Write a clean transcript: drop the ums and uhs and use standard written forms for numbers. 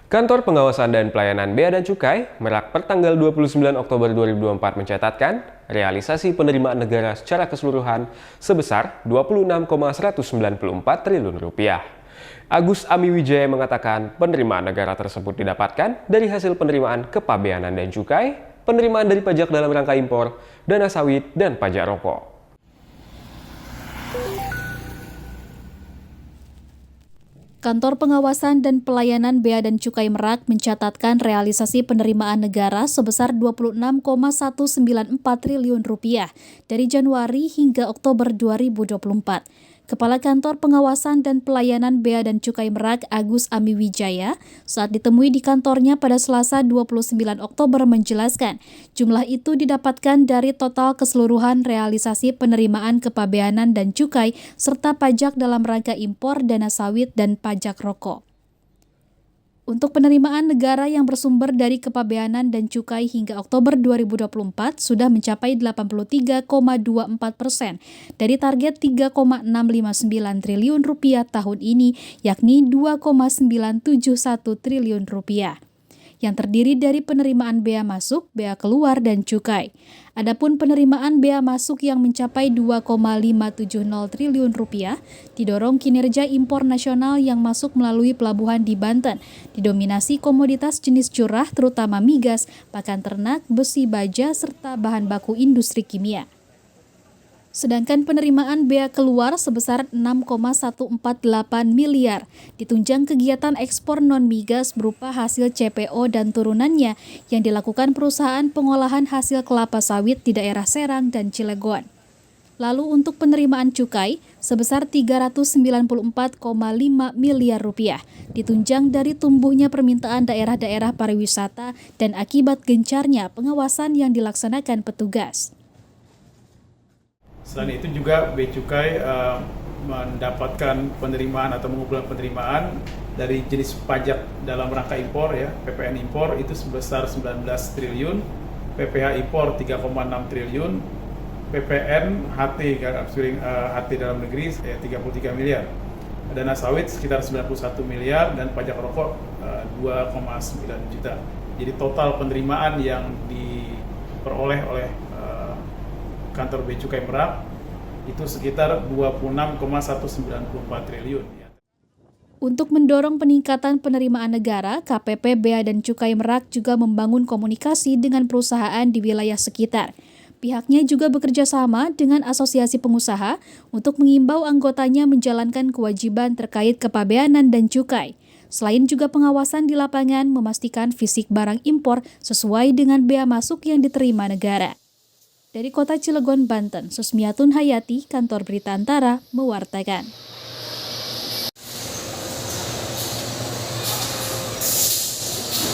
Kantor Pengawasan dan Pelayanan Bea dan Cukai Merak pertanggal 29 Oktober 2024 mencatatkan realisasi penerimaan negara secara keseluruhan sebesar Rp26,194 triliun. Agus Amiwijaya mengatakan penerimaan negara tersebut didapatkan dari hasil penerimaan kepabeanan dan cukai, penerimaan dari pajak dalam rangka impor, dana sawit, dan pajak rokok. Kantor Pengawasan dan Pelayanan Bea dan Cukai Merak mencatatkan realisasi penerimaan negara sebesar Rp26,194 triliun dari Januari hingga Oktober 2024. Kepala Kantor Pengawasan dan Pelayanan Bea dan Cukai Merak Agus Amiwijaya saat ditemui di kantornya pada Selasa 29 Oktober menjelaskan jumlah itu didapatkan dari total keseluruhan realisasi penerimaan kepabeanan dan cukai serta pajak dalam rangka impor, dana sawit, dan pajak rokok. Untuk penerimaan negara yang bersumber dari kepabeanan dan cukai hingga Oktober 2024 sudah mencapai 83,24% dari target Rp3,659 triliun tahun ini, yakni Rp2,971 triliun. Yang terdiri dari penerimaan bea masuk, bea keluar, dan cukai. Adapun penerimaan bea masuk yang mencapai Rp2,570 triliun didorong kinerja impor nasional yang masuk melalui pelabuhan di Banten, didominasi komoditas jenis curah terutama migas, pakan ternak, besi baja, serta bahan baku industri kimia. Sedangkan penerimaan bea keluar sebesar Rp6,148 miliar ditunjang kegiatan ekspor non-migas berupa hasil CPO dan turunannya yang dilakukan perusahaan pengolahan hasil kelapa sawit di daerah Serang dan Cilegon. Lalu untuk penerimaan cukai sebesar Rp394,5 miliar ditunjang dari tumbuhnya permintaan daerah-daerah pariwisata dan akibat gencarnya pengawasan yang dilaksanakan petugas. Selain itu juga Bea Cukai mendapatkan penerimaan atau mengumpulkan penerimaan dari jenis pajak dalam rangka impor, ya, PPN impor itu sebesar 19 triliun, PPH impor 3,6 triliun, PPN HT dalam negeri 33 miliar, dana sawit sekitar 91 miliar, dan pajak rokok 2,9 juta. Jadi total penerimaan yang diperoleh oleh Kantor Bea Cukai Merak itu sekitar Rp26,194 triliun. Untuk mendorong peningkatan penerimaan negara, KPP Bea dan Cukai Merak juga membangun komunikasi dengan perusahaan di wilayah sekitar. Pihaknya juga bekerja sama dengan asosiasi pengusaha untuk mengimbau anggotanya menjalankan kewajiban terkait kepabeanan dan cukai. Selain juga pengawasan di lapangan memastikan fisik barang impor sesuai dengan bea masuk yang diterima negara. Dari Kota Cilegon, Banten, Susmiatun Hayati, Kantor Berita Antara, mewartakan.